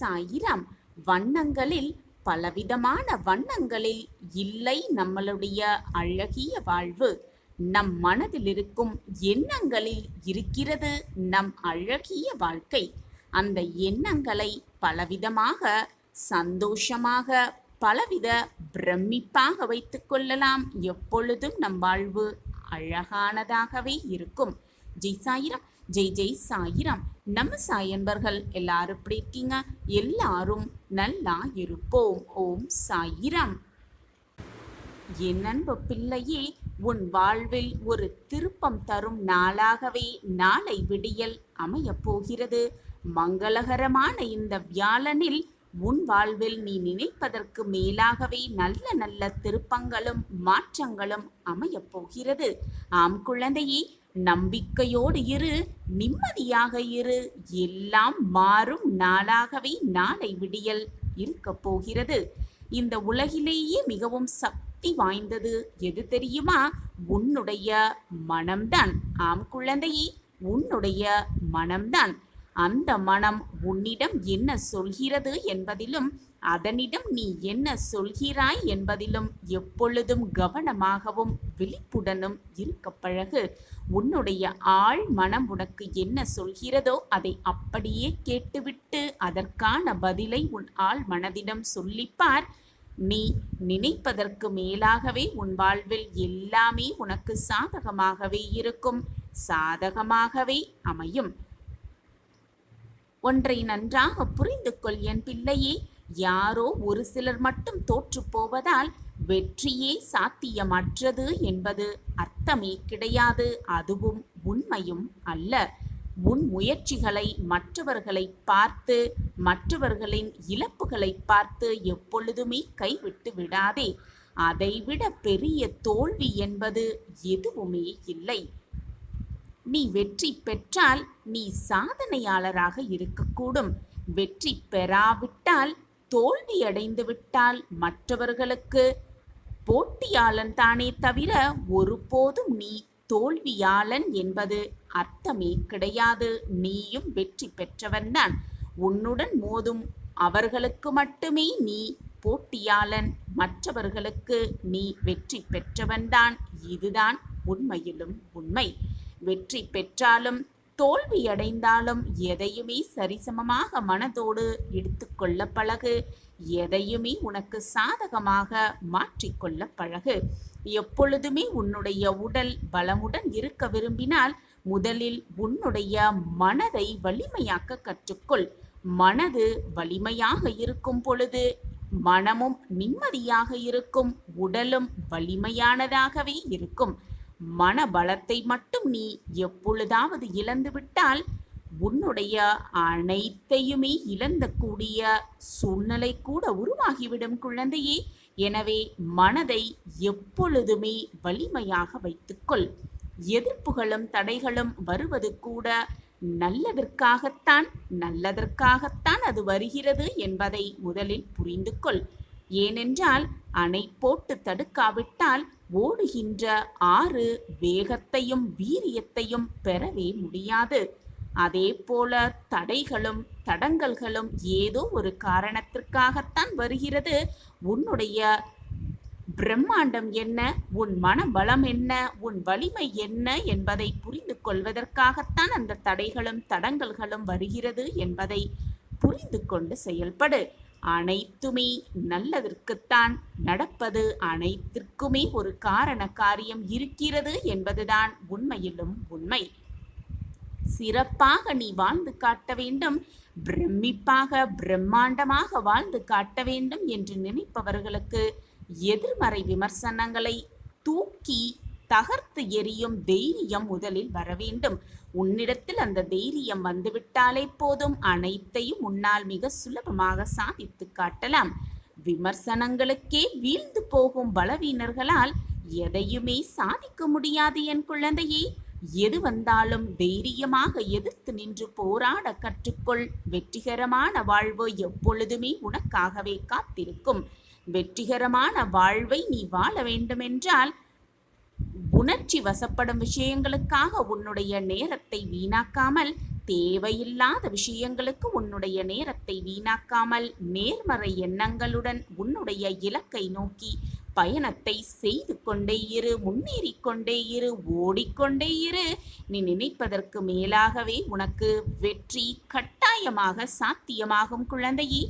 சாயிராம். வண்ணங்களில் பலவிதமான வண்ணங்களில் இல்லை நம்மளுடைய அழகிய வாழ்வு. நம் மனதில் இருக்கும் எண்ணங்களில் இருக்கிறது நம் அழகிய வாழ்க்கை. அந்த எண்ணங்களை பலவிதமாக சந்தோஷமாக பலவித பிரமிப்பாக வைத்துக் கொள்ளலாம். எப்பொழுதும் நம் வாழ்வு அழகானதாகவே இருக்கும். ஜெய் சாயிராம், ஜெய் ஜெய் சாயிராம். நம்ம சாயன்பர்கள் எல்லாரும் எப்படி இருக்கீங்க? எல்லாரும் நல்லா இருப்போம். ஓம் சாயிராம். என் அன்பு பிள்ளையே, உன் வாழ்வில் ஒரு திருப்பம் தரும் நாளாகவே நாளை விடியல் அமையப் போகிறது. மங்களகரமான இந்த வியாழனில் உன் வாழ்வில் நீ நினைப்பதற்கு மேலாகவே நல்ல நல்ல திருப்பங்களும் மாற்றங்களும் அமையப் போகிறது. ஆம் குழந்தையே, நம்பிக்கையோடு இரு, நிம்மதியாக இரு. எல்லாம் மாறும் நாளாகவே நாளை விடியல் இருக்கப் போகிறது. இந்த உலகிலேயே மிகவும் சக்தி வாய்ந்தது எது தெரியுமா? உன்னுடைய மனம்தான். ஆம் குழந்தையே, உன்னுடைய மனம்தான். அந்த மனம் உன்னிடம் என்ன சொல்கிறது என்பதிலும் அதனிடம் நீ என்ன சொல்கிறாய் என்பதிலும் எப்பொழுதும் கவனமாகவும் விழிப்புடனும் இருக்க பழகு. உன்னுடைய ஆழ் மனம் உனக்கு என்ன சொல்கிறதோ அதை அப்படியே கேட்டுவிட்டு அதற்கான பதிலை உன் ஆழ் மனதிடம் சொல்லிப்பார். நீ நினைப்பதற்கு மேலாகவே உன் வாழ்வில் எல்லாமே உனக்கு சாதகமாகவே இருக்கும், சாதகமாகவே அமையும். ஒன்றை நன்றாக புரிந்து கொள் என் பிள்ளையே. யாரோ ஒரு சிலர் மட்டும் தோற்று போவதால் வெற்றியே சாத்தியமற்றது என்பது அர்த்தமே கிடையாது. அதுவும் உண்மையும் அல்ல. உன் முயற்சிகளை மற்றவர்களை பார்த்து, மற்றவர்களின் இழப்புகளை பார்த்து எப்பொழுதுமே கைவிட்டு விடாதே. அதைவிட பெரிய தோல்வி என்பது எதுவுமே இல்லை. நீ வெற்றி பெற்றால் நீ சாதனையாளராக இருக்கக்கூடும். வெற்றி பெறாவிட்டால், தோல்வியடைந்து விட்டால் மற்றவர்களுக்கு போட்டியாளன் தானே தவிர ஒருபோதும் நீ தோல்வியாளன் என்பது அர்த்தமே கிடையாது. நீயும் வெற்றி பெற்றவன்தான். உன்னுடன் மோதும் அவர்களுக்கு மட்டுமே நீ போட்டியாளன், மற்றவர்களுக்கு நீ வெற்றி பெற்றவன்தான். இதுதான் உண்மையிலும் உண்மை. வெற்றி பெற்றாலும் தோல்வியடைந்தாலும் எதையுமே சரிசமமாக மனதோடு எடுத்துக்கொள்ள பழகு. எதையுமே உனக்கு சாதகமாக மாற்றிக்கொள்ள பழகு. எப்பொழுதுமே உன்னுடைய உடல் பலமுடன் இருக்க விரும்பினால் முதலில் உன்னுடைய மனதை வலிமையாக்க கற்றுக்கொள். மனது வலிமையாக இருக்கும் பொழுது மனமும் நிம்மதியாக இருக்கும், உடலும் வலிமையானதாகவே இருக்கும். மனபலத்தை மட்டும் நீ எப்பொழுதாவது இழந்துவிட்டால் உன்னுடைய அனைத்தையுமே இழந்தக்கூடிய சூழ்நிலை கூட உருவாகிவிடும் குழந்தையே. எனவே மனதை எப்பொழுதுமே வலிமையாக வைத்துக்கொள். எதிர்ப்புகளும் தடைகளும் வருவது கூட நல்லதற்காகத்தான் அது வருகிறது என்பதை முதலில் புரிந்து கொள். ஏனென்றால் அணை போட்டு தடுக்காவிட்டால் ஓடுகின்ற ஆறு வேகத்தையும் வீரியத்தையும் பெறவே முடியாது. அதே போல தடைகளும் தடங்கல்களும் ஏதோ ஒரு காரணத்திற்காகத்தான் வருகிறது. உன்னுடைய பிரம்மாண்டம் என்ன, உன் மனபலம் என்ன, உன் வலிமை என்ன என்பதை புரிந்து கொள்வதற்காகத்தான் அந்த தடைகளும் தடங்கல்களும் வருகிறது என்பதை புரிந்து கொண்டு செயல்படு. அனைத்துமே நல்லதற்குத்தான் நடப்பது. அனைத்திற்குமே ஒரு காரண காரியம் இருக்கிறது என்பதுதான் உண்மையிலும் உண்மை. சிறப்பாக நீ வாழ்ந்து காட்ட வேண்டும், பிரமிப்பாக பிரம்மாண்டமாக வாழ்ந்து காட்ட வேண்டும் என்று நினைப்பவர்களுக்கு எதிர்மறை விமர்சனங்களை தூக்கி தகர்த்து எறியும் தைரியம் முதலில் வர வேண்டும். உன்னிடத்தில் அந்த தைரியம் வந்துவிட்டாலே போதும், அனைத்தையும் உன்னால் மிக சுலபமாக சாதித்து காட்டலாம். விமர்சனங்களுக்கே வீழ்ந்து போகும் பலவீனர்களால் எதையுமே சாதிக்க முடியாது என் குழந்தையே. எது வந்தாலும் தைரியமாக எதிர்த்து நின்று போராட கற்றுக்கொள். வெற்றிகரமான வாழ்வு எப்பொழுதுமே உனக்காகவே காத்திருக்கும். வெற்றிகரமான வாழ்வை நீ வாழ வேண்டுமென்றால் உணர்ச்சி வசப்படும் விஷயங்களுக்காக உன்னுடைய நேரத்தை வீணாக்காமல் தேவையில்லாத விஷயங்களுக்கு உன்னுடைய நேரத்தை வீணாக்காமல் நேர்மறை எண்ணங்களுடன் உன்னுடைய இலக்கை நோக்கி பயணத்தை செய்து கொண்டே இரு, முன்னேறிக் கொண்டே இரு, ஓடிக்கொண்டே இரு. நீ நினைப்பதற்கு மேலாகவே உனக்கு வெற்றி கட்டாயமாக சாத்தியமாகும் குழந்தையே.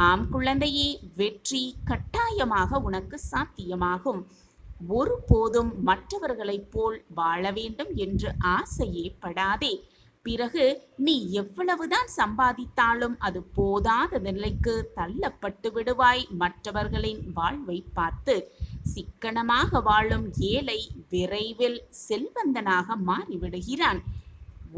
ஆம் குழந்தையே, வெற்றி கட்டாயமாக உனக்கு சாத்தியமாகும். ஒருபோதும் மற்றவர்களைப் போல் வாழ வேண்டும் என்று ஆசையே படாதே. பிறகு நீ எவ்வளவுதான் சம்பாதித்தாலும் அது போதாத நிலைக்கு தள்ளப்பட்டு விடுவாய். மற்றவர்களின் வாழ்வை பார்த்து சிக்கனமாக வாழும் ஏழை விரைவில் செல்வந்தனாக மாறிவிடுகிறான்.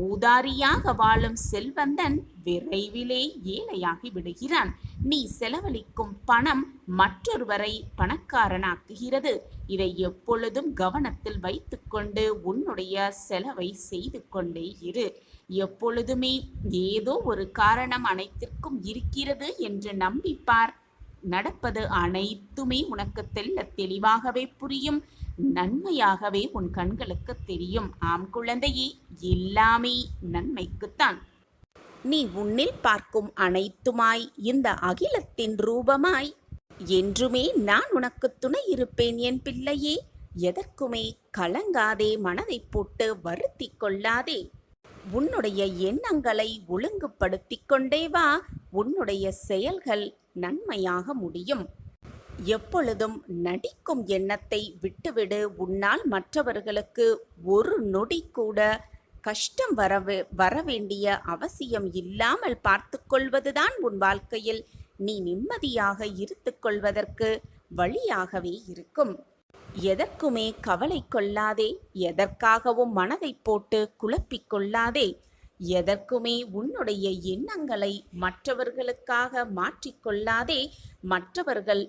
ஊதாரியாக வாழும் செல்வந்தன் விரைவிலே ஏழையாகி விடுகிறான். நீ செலவழிக்கும் பணம் மற்றொருவரை பணக்காரனாக்குகிறது. இதை எப்பொழுதும் கவனத்தில் வைத்துக்கொண்டு உன்னுடைய செலவை செய்து கொண்டே இரு. எப்பொழுதுமே ஏதோ ஒரு காரணம் அனைத்திற்கும் இருக்கிறது என்று நம்பிப்பார். நடப்பது அனைத்துமே உனக்கு தெளிவாகவே புரியும். நன்மையாகவே உன் கண்களுக்கு தெரியும். ஆம் குழந்தையே, எல்லாமே நன்மைக்குத்தான். நீ உன்னில் பார்க்கும் அனைத்துமாய் இந்த அகிலத்தின் ரூபமாய் என்றுமே நான் உனக்கு துணை இருப்பேன் என் பிள்ளையே. எதற்குமே கலங்காதே, மனதை போட்டு வருத்தி கொள்ளாதே. உன்னுடைய எண்ணங்களை ஒழுங்குபடுத்திக் கொண்டே வா. உன்னுடைய செயல்கள் நன்மையாக முடியும். எப்பொழுதும் நடிக்கும் எண்ணத்தை விட்டுவிடு. உன்னால் மற்றவர்களுக்கு ஒரு நொடி கூட கஷ்டம் வர வேண்டிய அவசியம் இல்லாமல் பார்த்து கொள்வதுதான் உன் வாழ்க்கையில் நீ நிம்மதியாக இருந்து கொள்வதற்கு வழியாகவே இருக்கும். எதற்குமே கவலை கொள்ளாதே. எதற்காகவும் மனதை போட்டு குழப்பிக் கொள்ளாதே. எதற்குமே உன்னுடைய எண்ணங்களை மற்றவர்களுக்காக மாற்றிக்கொள்ளாதே. மற்றவர்கள்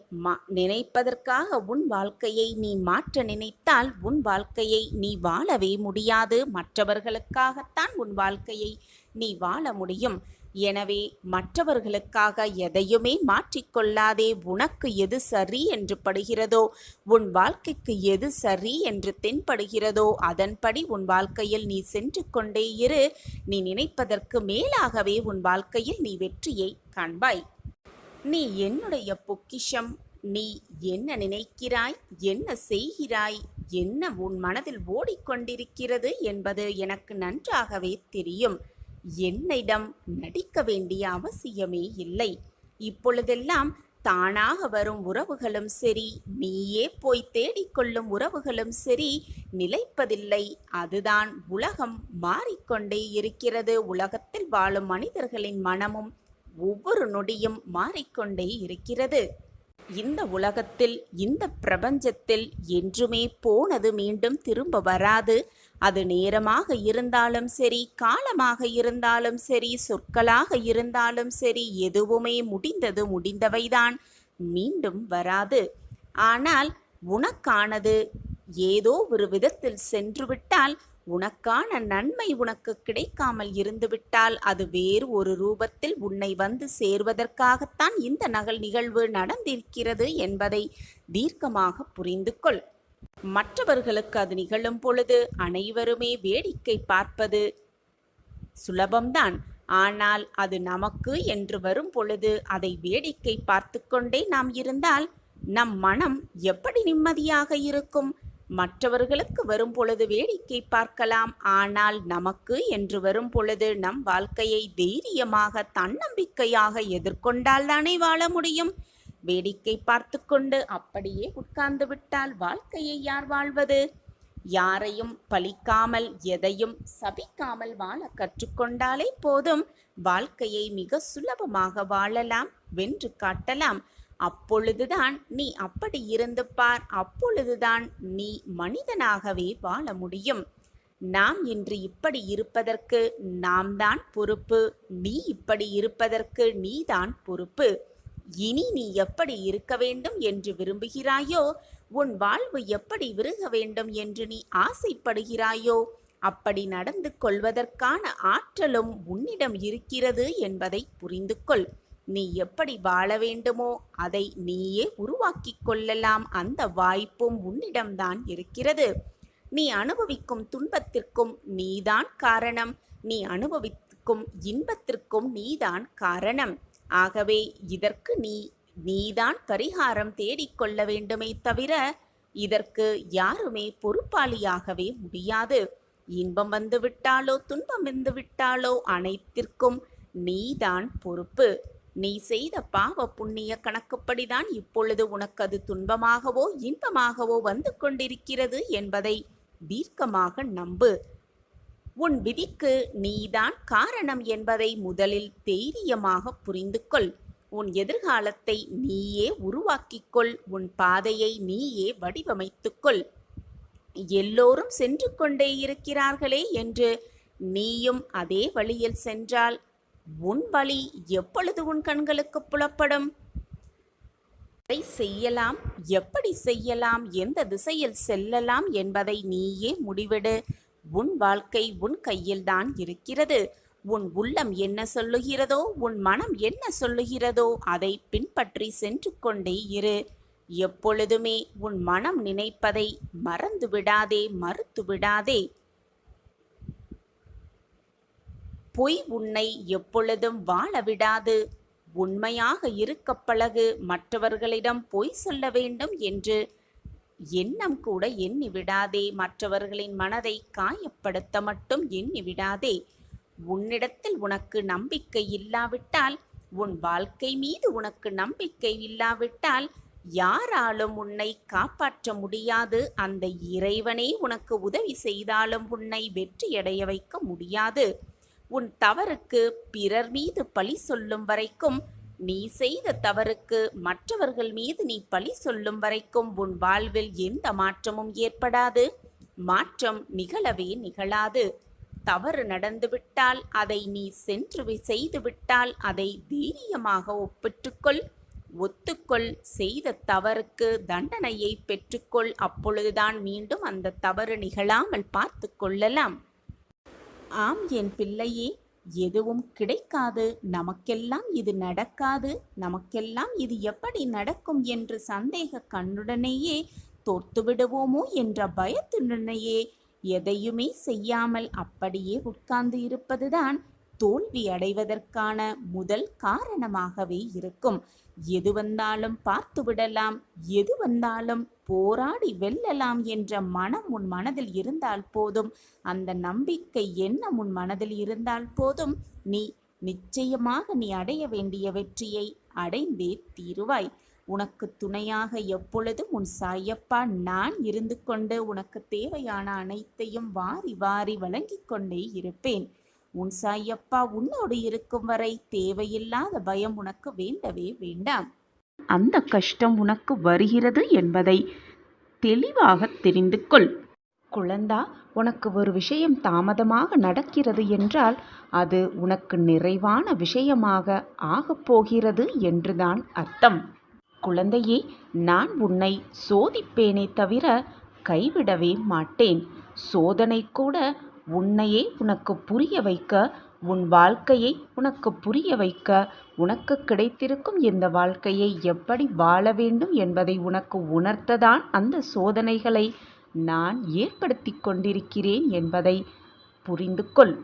நினைப்பதற்காக உன் வாழ்க்கையை நீ மாற்ற நினைத்தால் உன் வாழ்க்கையை நீ வாழவே முடியாது. மற்றவர்களுக்காகத்தான் உன் வாழ்க்கையை நீ வாழ முடியும். எனவே மற்றவர்களுக்காக எதையுமே மாற்றிக்கொள்ளாதே. உனக்கு எது சரி என்று படுகிறதோ, உன் வாழ்க்கைக்கு எது சரி என்று தென்படுகிறதோ அதன்படி உன் வாழ்க்கையில் நீ சென்று கொண்டே இரு. நீ நினைப்பதற்கு மேலாகவே உன் வாழ்க்கையில் நீ வெற்றியை காண்பாய். நீ என்னுடைய பொக்கிஷம். நீ என்ன நினைக்கிறாய், என்ன செய்கிறாய், என்ன உன் மனதில் ஓடிக்கொண்டிருக்கிறது என்பது எனக்கு நன்றாகவே தெரியும். என்னிடம் நடிக்க வேண்டிய அவசியமே இல்லை. இப்பொழுதெல்லாம் தானாக வரும் உறவுகளும் சரி, நீயே போய் தேடிக்கொள்ளும் உறவுகளும் சரி, நிலைப்பதில்லை. அதுதான் உலகம் மாறிக்கொண்டே இருக்கிறது. உலகத்தில் வாழும் மனிதர்களின் மனமும் ஒவ்வொரு நொடியும் மாறிக்கொண்டே இருக்கிறது. இந்த உலகத்தில், இந்த பிரபஞ்சத்தில் என்றுமே போனது மீண்டும் திரும்ப வராது. அது நேரமாக இருந்தாலும் சரி, காலமாக இருந்தாலும் சரி, சொற்களாக இருந்தாலும் சரி, எதுவுமே முடிந்தது முடிந்தவைதான், மீண்டும் வராது. ஆனால் உனக்கானது ஏதோ ஒரு விதத்தில் சென்றுவிட்டால், உனக்கான நன்மை உனக்கு கிடைக்காமல் இருந்துவிட்டால், அது வேறு ஒரு ரூபத்தில் உன்னை வந்து சேர்வதற்காகத்தான் இந்த நிகழ்வு நடந்திருக்கிறது என்பதை தீர்க்கமாக புரிந்து கொள். மற்றவர்களுக்கு அது நிகழும் பொழுது அனைவருமே வேடிக்கை பார்ப்பது சுலபம்தான். ஆனால் அது நமக்கு என்று வரும் பொழுது அதை வேடிக்கை பார்த்து கொண்டே நாம் இருந்தால் நம் மனம் எப்படி நிம்மதியாக இருக்கும்? மற்றவர்களுக்கு வரும் பொழுது வேடிக்கை பார்க்கலாம். ஆனால் நமக்கு என்று வரும் பொழுது நம் வாழ்க்கையை தைரியமாக தன்னம்பிக்கையாக எதிர்கொண்டால் தானே வாழ முடியும். வேடிக்கை பார்த்து கொண்டு அப்படியே உட்கார்ந்து விட்டால் வாழ்க்கையை யார் வாழ்வது? யாரையும் பழிக்காமல், எதையும் சபிக்காமல் வாழ கற்றுக்கொண்டாலே போதும். வாழ்க்கையை மிக சுலபமாக வாழலாம், வென்று காட்டலாம். அப்பொழுதுதான் நீ அப்படி இருந்து பார். அப்பொழுதுதான் நீ மனிதனாகவே வாழ முடியும். நாம் இன்று இப்படி இருப்பதற்கு நாம் தான் பொறுப்பு. நீ இப்படி இருப்பதற்கு நீதான் பொறுப்பு. இனி நீ எப்படி இருக்க வேண்டும் என்று விரும்புகிறாயோ, உன் வாழ்வு எப்படி விருக வேண்டும் என்று நீ ஆசைப்படுகிறாயோ, அப்படி நடந்து கொள்வதற்கான ஆற்றலும் உன்னிடம் இருக்கிறது என்பதை புரிந்து கொள். நீ எப்படி வாழ வேண்டுமோ அதை நீயே உருவாக்கிக் கொள்ளலாம். அந்த வாய்ப்பும் உன்னிடம்தான் இருக்கிறது. நீ அனுபவிக்கும் துன்பத்திற்கும் நீதான் காரணம். நீ துன்பத்திற்கும் இன்பத்திற்கும் நீதான் காரணம். ஆகவே இதற்கு நீதான் பரிகாரம் தேடிக்கொள்ள வேண்டுமே தவிர இதற்கு யாருமே பொறுப்பாளியாகவே முடியாது. இன்பம் வந்து விட்டாலோ துன்பம் வந்து விட்டாலோ அனைத்திற்கும் நீதான் பொறுப்பு. நீ செய்த பாவ புண்ணிய கணக்குப்படிதான் இப்பொழுது உனக்கு அது துன்பமாகவோ இன்பமாகவோ வந்து கொண்டிருக்கிறது என்பதை தீர்க்கமாக நம்பு. உன் விதிக்கு நீதான் காரணம் என்பதை முதலில் தைரியமாக புரிந்து கொள். உன் எதிர்காலத்தை நீயே உருவாக்கிக்கொள். உன் பாதையை நீயே வடிவமைத்துக்கொள். எல்லோரும் சென்று கொண்டே இருக்கிறார்களே என்று நீயும் அதே வழியில் சென்றால் உன் வழி எப்பொழுது உன் கண்களுக்கு புலப்படும்? எதை செய்யலாம், எப்படி செய்யலாம், எந்த திசையில் செல்லலாம் என்பதை நீயே முடிவிடு. உன் வாழ்க்கை உன் கையில்தான் இருக்கிறது. உன் உள்ளம் என்ன சொல்லுகிறதோ, உன் மனம் என்ன சொல்லுகிறதோ அதை பின்பற்றி சென்று கொண்டே இரு. எப்பொழுதுமே உன் மனம் நினைப்பதை மறந்து விடாதே, மறுத்து விடாதே. பொய் உன்னை எப்பொழுதும் வாழ விடாது. உண்மையாக இருக்க பழகு. மற்றவர்களிடம் பொய் சொல்ல வேண்டும் என்று எண்ணம் கூட எண்ணி விடாதே. மற்றவர்களின் மனதை காயப்படுத்த மட்டும் எண்ணி விடாதே. உன்னிடத்தில் உனக்கு நம்பிக்கை இல்லாவிட்டால், உன் வாழ்க்கை மீது உனக்கு நம்பிக்கை இல்லாவிட்டால் யாராலும் உன்னை காப்பாற்ற முடியாது. அந்த இறைவனே உனக்கு உதவி செய்தாலும் உன்னை வெற்றியடைய வைக்க முடியாது. உன் தவறுக்கு பிறர் மீது பழி சொல்லும் வரைக்கும், நீ செய்த தவறுக்கு மற்றவர்கள் மீது நீ பழி சொல்லும் வரைக்கும் உன் வாழ்வில் எந்த மாற்றமும் ஏற்படாது. மாற்றம் நிகழவே நிகழாது. தவறு நடந்துவிட்டால், அதை நீ சென்று செய்துவிட்டால் அதை தைரியமாக ஒப்பிட்டுக்கொள், ஒத்துக்கொள். செய்த தவறுக்கு தண்டனையை பெற்றுக்கொள். அப்பொழுதுதான் மீண்டும் அந்த தவறு நிகழாமல் பார்த்து கொள்ளலாம். ஆம் என் பிள்ளையே, எதுவும் கிடைக்காது, நமக்கெல்லாம் இது நடக்காது, நமக்கெல்லாம் இது எப்படி நடக்கும் என்று சந்தேக கண்ணுடனேயே தோற்று விடுவோமோ என்ற பயத்துடனேயே எதையுமே செய்யாமல் அப்படியே உட்கார்ந்து இருப்பதுதான் தோல்வி அடைவதற்கான முதல் காரணமாகவே இருக்கும். எது வந்தாலும் பார்த்து விடலாம், எது வந்தாலும் போராடி வெல்லலாம் என்ற மனம் உன் மனதில் இருந்தால் போதும். அந்த நம்பிக்கை எண்ணம் உன் மனதில் இருந்தால் போதும். நீ நிச்சயமாக நீ அடைய வேண்டிய வெற்றியை அடைந்தே தீருவாய். உனக்கு துணையாக எப்பொழுதும் உன் சாயப்பா நான் இருந்து கொண்டு உனக்கு தேவையான அனைத்தையும் வாரி வாரி வழங்கிக் கொண்டே இருப்பேன். உன் சாயப்பா உன்னோடு இருக்கும் வரை தேவையில்லாத பயம் உனக்கு வேண்டவே வேண்டாம். அந்த கஷ்டம் உனக்கு வருகிறது என்பதை தெளிவாக தெரிந்து கொள். குழந்தா, உனக்கு ஒரு விஷயம் தாமதமாக நடக்கிறது என்றால் அது உனக்கு நிறைவான விஷயமாக ஆகப் போகிறது என்றுதான் அர்த்தம். குழந்தையே, நான் உன்னை சோதிப்பேனே தவிர கைவிடவே மாட்டேன். சோதனை கூட உன்னையே உனக்கு புரிய வைக்க, உன் வாழ்க்கையை உனக்கு புரிய வைக்க, உனக்கு கிடைத்திருக்கும் இந்த வாழ்க்கையை எப்படி வாழ வேண்டும் என்பதை உனக்கு உணர்த்ததான் அந்த சோதனைகளை நான் ஏற்படுத்தி கொண்டிருக்கிறேன் என்பதை புரிந்து கொள்.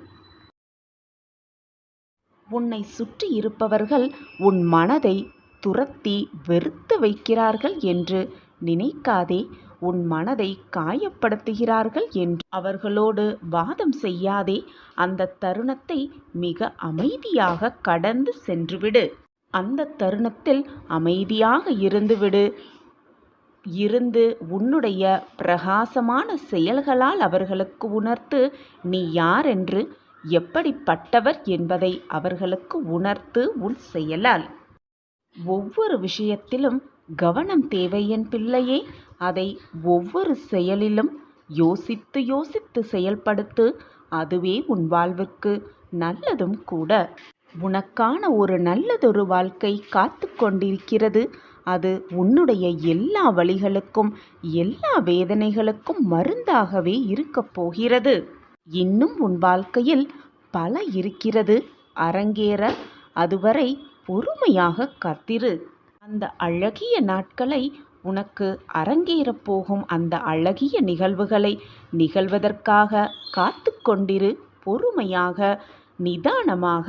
உன்னை சுற்றி இருப்பவர்கள் உன் மனதை துரத்தி வெறுத்து வைக்கிறார்கள் என்று நினைக்காதே. உன் மனதை காயப்படுத்துகிறார்கள் என்று அவர்களோடு வாதம் செய்யாதே. அந்த தருணத்தை மிக அமைதியாக கடந்து சென்றுவிடு. அந்த தருணத்தில் அமைதியாக இருந்துவிடு. இருந்து உன்னுடைய பிரகாசமான செயல்களால் அவர்களுக்கு உணர்த்து நீ யார் என்று, எப்படிப்பட்டவர் என்பதை அவர்களுக்கு உணர்த்து உன் செயலால். ஒவ்வொரு விஷயத்திலும் கவனம் தேவை என் பிள்ளையே. அதை ஒவ்வொரு செயலிலும் யோசித்து யோசித்து செயல்படுத்து. அதுவே உன் வாழ்வுக்கு நல்லதும் கூட. உனக்கான ஒரு நல்லதொரு வாழ்க்கை காத்து கொண்டிருக்கிறது. அது உன்னுடைய எல்லா வழிகளுக்கும் எல்லா வேதனைகளுக்கும் மருந்தாகவே இருக்கப் போகிறது. இன்னும் உன் வாழ்க்கையில் பல இருக்கிறது அரங்கேற. அதுவரை பொறுமையாக காத்திரு. அந்த அழகிய நாட்களை, உனக்கு அரங்கேறப் போகும் அந்த அழகிய நிகழ்வுகளை நிகழ்வதற்காக காத்து கொண்டிரு. பொறுமையாக நிதானமாக.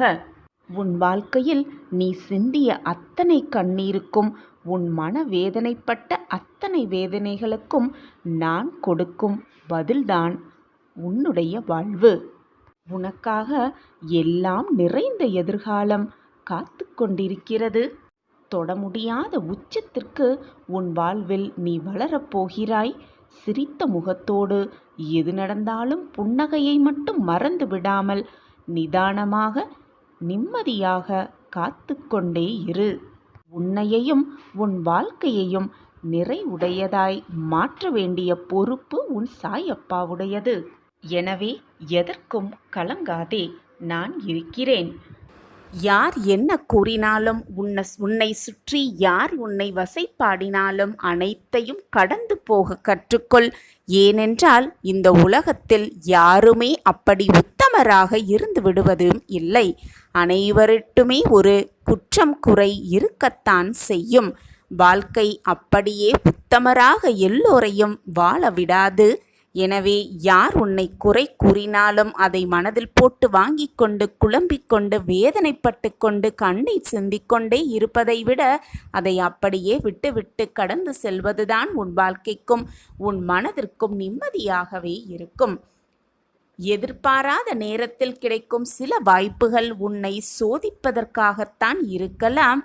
உன் வாழ்க்கையில் நீ சிந்திய அத்தனை கண்ணீருக்கும், உன் மனவேதனைப்பட்ட அத்தனை வேதனைகளுக்கும் நான் கொடுக்கும் பதில்தான் உன்னுடைய வாழ்வு. உனக்காக எல்லாம் நிறைந்த எதிர்காலம் காத்து கொண்டிருக்கிறது. தொட முடியாத உச்சத்திற்கு உன் வாழ்வில் நீ வளரப்போகிறாய். சிரித்த முகத்தோடு எது நடந்தாலும் புன்னகையை மட்டும் மறந்து விடாமல் நிதானமாக நிம்மதியாக காத்து கொண்டே இரு. உன்னையையும் உன் வாழ்க்கையையும் நிறைவுடையதாய் மாற்ற வேண்டிய பொறுப்பு உன் சாயப்பாவுடையது. எனவே எதற்கும் கலங்காதே, நான் இருக்கிறேன். யார் என்ன கூறினாலும், உன்னை சுற்றி யார் உன்னை வசைப்பாடினாலும் அனைத்தையும் கடந்து போக கற்றுக்கொள். ஏனென்றால் இந்த உலகத்தில் யாருமே அப்படி உத்தமராக இருந்து விடுவதும் இல்லை. அனைவரிட்டுமே ஒரு குற்றம் குறை இருக்கத்தான் செய்யும். வாழ்க்கை அப்படியே உத்தமராக எல்லோரையும் வாழ விடாது. எனவே யார் உன்னை குறை கூறினாலும் அதை மனதில் போட்டு வாங்கி கொண்டு குழம்பிக் கொண்டு வேதனைப்பட்டு கொண்டு கண்ணீர் சிந்திக்கொண்டே இருப்பதை விட அதை அப்படியே விட்டுவிட்டு கடந்து செல்வதுதான் உன் வாழ்க்கைக்கும் உன் மனதிற்கும் நிம்மதியாகவே இருக்கும். எதிர்பாராத நேரத்தில் கிடைக்கும் சில வாய்ப்புகள் உன்னை சோதிப்பதற்காகத்தான் இருக்கலாம்.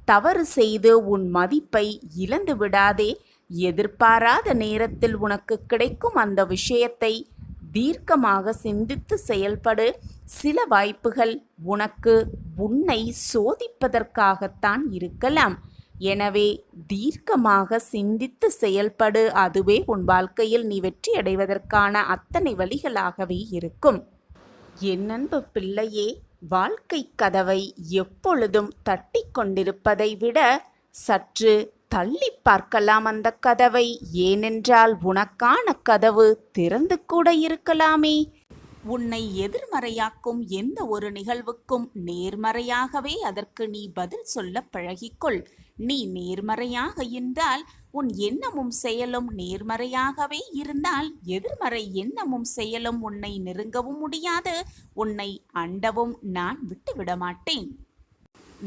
தவறு செய்து உன் மதிப்பை இழந்து விடாதே. எதிர்பாராத நேரத்தில் உனக்கு கிடைக்கும் அந்த விஷயத்தை தீர்க்கமாக சிந்தித்து செயல்படு. சில வாய்ப்புகள் உன்னை சோதிப்பதற்காகத்தான் இருக்கலாம். எனவே தீர்க்கமாக சிந்தித்து செயல்படு. அதுவே உன் வாழ்க்கையில் நீ வெற்றி அடைவதற்கான அத்தனை வழிகளாகவே இருக்கும். என் அன்பு பிள்ளையே, வாழ்க்கை கதவை எப்பொழுதும் தட்டி கொண்டிருப்பதை விட சற்று தள்ளி பார்க்கலாம் அந்த கதவை. ஏனென்றால் உனக்கான கதவு திறந்து கூட இருக்கலாமே. உன்னை எதிர்மறையாக்கும் எந்த ஒரு நிகழ்வுக்கும் நேர்மறையாகவே அதற்கு நீ பதில் சொல்ல பழகிக்கொள். நீ நேர்மறையாக இருந்தால் உன் எண்ணமும் செயலும் நேர்மறையாகவே இருந்தால் எதிர்மறை எண்ணமும் செயலும் உன்னை நெருங்கவும் முடியாது, உன்னை அண்டவும் நான் விட்டுவிட மாட்டேன்.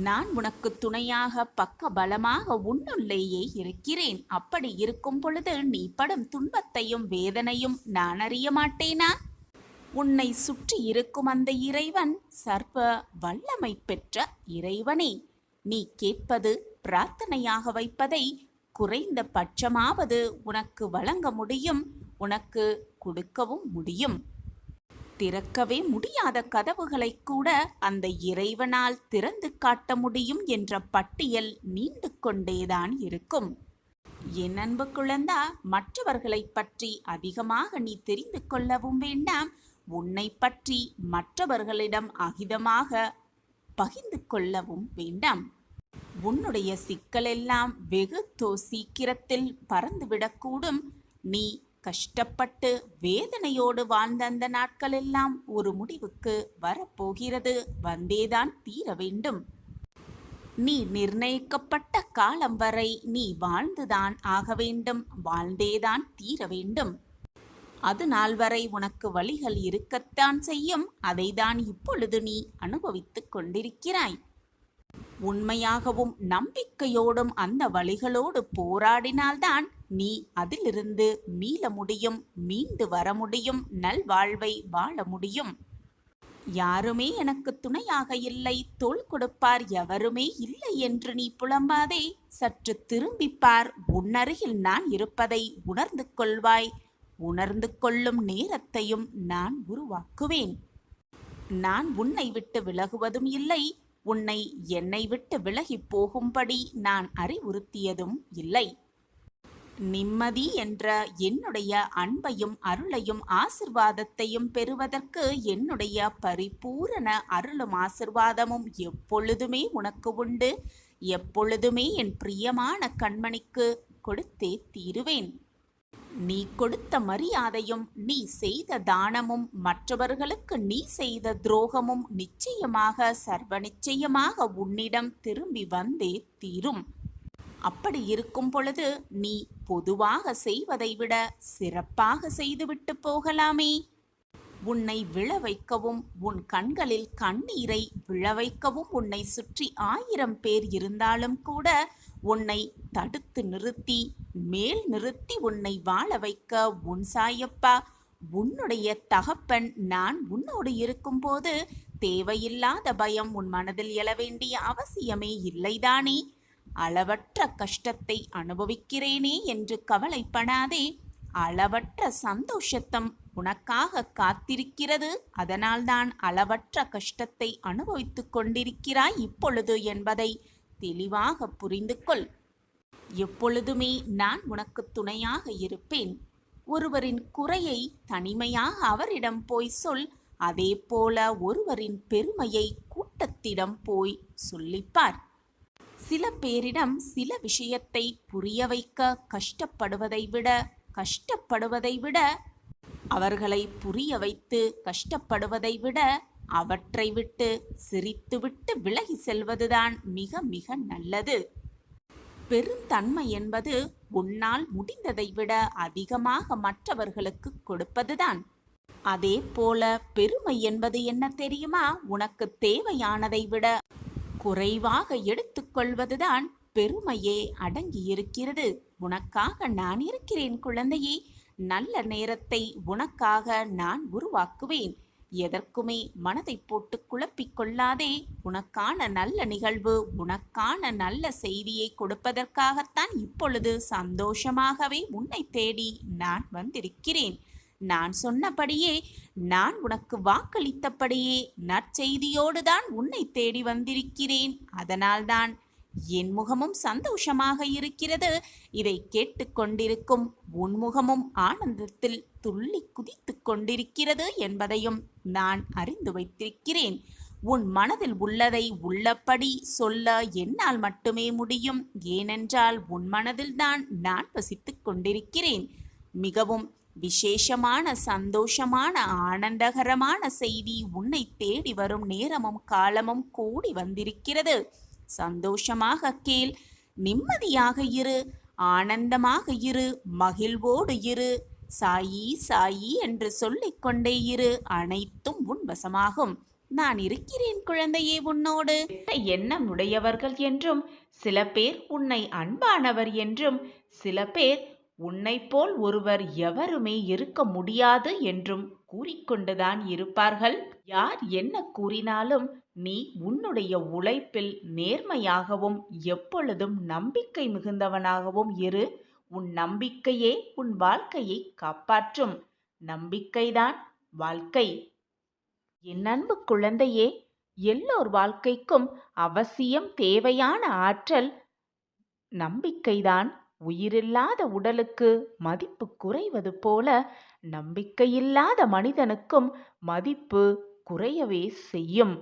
நான் உனக்கு துணையாக பக்க பலமாக உன்னுள்ளேயே இருக்கிறேன். அப்படி இருக்கும் பொழுது நீ படும் துன்பத்தையும் வேதனையும் நான் அறிய மாட்டேனா? உன்னை சுற்றி இருக்கும் அந்த இறைவன் சர்வ வல்லமை பெற்ற இறைவனே. நீ கேட்பது பிரார்த்தனையாக வைப்பதை குறைந்த பட்சமாவது உனக்கு வழங்க முடியும், உனக்கு கொடுக்கவும் முடியும். திறக்கவே முடியாத கதவுகளை கூட அந்த இறைவனால் திறந்து காட்ட முடியும் என்ற பட்டியல் நீண்டு கொண்டேதான் இருக்கும். என் அன்பு குழந்தா, மற்றவர்களை பற்றி அதிகமாக நீ தெரிந்து கொள்ளவும் வேண்டாம். உன்னை பற்றி மற்றவர்களிடம் அகிதமாக பகிர்ந்து கொள்ளவும் வேண்டாம். உன்னுடைய சிக்கலெல்லாம் வெகு சீக்கிரத்தில் பறந்துவிடக்கூடும். நீ கஷ்டப்பட்டு வேதனையோடு வாழ்ந்த அந்த நாட்களெல்லாம் ஒரு முடிவுக்கு வரப்போகிறது. வந்தேதான் தீர வேண்டும். நீ நிர்ணயிக்கப்பட்ட காலம் வரை நீ வாழ்ந்துதான் ஆக வேண்டும், வாழ்ந்தேதான் தீர வேண்டும். அது நாள் வரை உனக்கு வழிகள் இருக்கத்தான் செய்யும். அதைதான் இப்பொழுது நீ அனுபவித்துக் கொண்டிருக்கிறாய். உண்மையாகவும் நம்பிக்கையோடும் அந்த வழிகளோடு போராடினால்தான் நீ அதிலிருந்து மீள முடியும், மீண்டு வர முடியும், நல்வாழ்வை வாழ முடியும். யாருமே எனக்கு துணையாக இல்லை, தோள் கொடுப்பார் எவருமே இல்லை என்று நீ புலம்பாதே. சற்று திரும்பிப்பார். உன்னருகில் நான் இருப்பதை உணர்ந்து கொள்வாய். உணர்ந்து கொள்ளும் நேரத்தையும் நான் உருவாக்குவேன். நான் உன்னை விட்டு விலகுவதும் இல்லை, உன்னை என்னை விட்டு விலகி போகும்படி நான் அறிவுறுத்தியதும் இல்லை. நிம்மதி என்ற என்னுடைய அன்பையும் அருளையும் ஆசிர்வாதத்தையும் பெறுவதற்கு என்னுடைய பரிபூரண அருளும் ஆசிர்வாதமும் எப்பொழுதுமே உனக்கு உண்டு. எப்பொழுதுமே என் பிரியமான கண்மணிக்கு கொடுத்தே தீருவேன். நீ கொடுத்த மரியாதையும் நீ செய்த தானமும் மற்றவர்களுக்கு நீ செய்த துரோகமும் நிச்சயமாக சர்வ நிச்சயமாக உன்னிடம் திரும்பி வந்தே தீரும். அப்படி இருக்கும் பொழுது நீ பொதுவாக செய்வதை விட சிறப்பாக செய்துவிட்டு போகலாமே. உன்னை விழ வைக்கவும் உன் கண்களில் கண்ணீரை விழ வைக்கவும் உன்னை சுற்றி 1000 பேர் இருந்தாலும் கூட உன்னை தடுத்து நிறுத்தி மேல் நிறுத்தி உன்னை வாழ வைக்க உன் சாயப்பா உன்னுடைய தகப்பன் நான் உன்னோடு இருக்கும்போது தேவையில்லாத பயம் உன் மனதில் எழ வேண்டிய அவசியமே இல்லைதானே. அளவற்ற கஷ்டத்தை அனுபவிக்கிறேனே என்று கவலைப்படாதே. அளவற்ற சந்தோஷத்தம் உனக்காக காத்திருக்கிறது. அதனால்தான் அளவற்ற கஷ்டத்தை அனுபவித்துக் கொண்டிருக்கிறாய் இப்பொழுது என்பதை தெளிவாக புரிந்து கொள். எப்பொழுதுமே நான் உனக்கு துணையாக இருப்பேன். ஒருவரின் குறையை தனிமையாக அவரிடம் போய் சொல். அதே போல ஒருவரின் பெருமையை கூட்டத்திடம் போய் சொல்லிப்பார். சில பேரிடம் சில விஷயத்தை புரிய வைக்க கஷ்டப்படுவதை விட அவர்களை புரிய வைத்து கஷ்டப்படுவதை விட அவற்றை விட்டு சிரித்துவிட்டு விலகி செல்வதுதான் மிக மிக நல்லது. பெருந்தன்மை என்பது உன்னால் முடிந்ததை விட அதிகமாக மற்றவர்களுக்கு கொடுப்பதுதான். அதே போல பெருமை என்பது என்ன தெரியுமா? உனக்கு தேவையானதை விட குறைவாக எடுத்துக்கொள்வதுதான் பெருமையே அடங்கியிருக்கிறது. உனக்காக நான் இருக்கிறேன் குழந்தையே. நல்ல நேரத்தை உனக்காக நான் உருவாக்குவேன். எதற்குமே மனதை போட்டு குழப்பிக் கொள்ளாதே. உனக்கான நல்ல நிகழ்வு, உனக்கான நல்ல செய்தியை கொடுப்பதற்காகத்தான் இப்பொழுது சந்தோஷமாகவே உன்னை தேடி நான் வந்திருக்கிறேன். நான் சொன்னபடியே, நான் உனக்கு வாக்களித்தபடியே நற்செய்தியோடு தான் உன்னை தேடி வந்திருக்கிறேன். அதனால்தான் என் முகமும் சந்தோஷமாக இருக்கிறது. இதை கேட்டுக்கொண்டிருக்கும் உன் முகமும் ஆனந்தத்தில் துள்ளி குதித்து கொண்டிருக்கிறது என்பதையும் நான் அறிந்து வைத்திருக்கிறேன். உன் மனதில் உள்ளதை உள்ளபடி சொல்ல என்னால் மட்டுமே முடியும். ஏனென்றால் உன் மனதில்தான் நான் வசித்துக் கொண்டிருக்கிறேன். மிகவும் விசேஷமான, சந்தோஷமான, ஆனந்தகரமான செய்தி உன்னை தேடி வரும் நேரமும் காலமும் கூடி வந்திருக்கிறது. சந்தோஷமாக கேள், நிம்மதியாக இரு, ஆனந்தமாக இரு, மகிழ்வோடு இரு. சாயி சாயி என்று சொல்லிக்கொண்டே இரு. அனைத்தும் உன் வசமாகும். நான் இருக்கிறேன் குழந்தையே உன்னோடு. எண்ணம் உடையவர்கள் என்றும், சில பேர் உன்னை அன்பானவர் என்றும், சில பேர் உன்னை போல் ஒருவர் எவருமே இருக்க முடியாது என்றும் கூறிக்கொண்டுதான் இருப்பார்கள். யார் என்ன கூறினாலும் நீ உன்னுடைய உழைப்பில் நேர்மையாகவும் எப்பொழுதும் நம்பிக்கை மிகுந்தவனாகவும் இரு. உன் நம்பிக்கையே உன் வாழ்க்கையை காப்பாற்றும். நம்பிக்கைதான் வாழ்க்கை. என் அன்பு குழந்தையே, எல்லோர் வாழ்க்கைக்கும் அவசியம் தேவையான ஆற்றல் நம்பிக்கைதான். உயிரில்லாத உடலுக்கு மதிப்பு குறைவது போல நம்பிக்கையில்லாத மனிதனுக்கும் மதிப்பு குறையவே செய்யும்.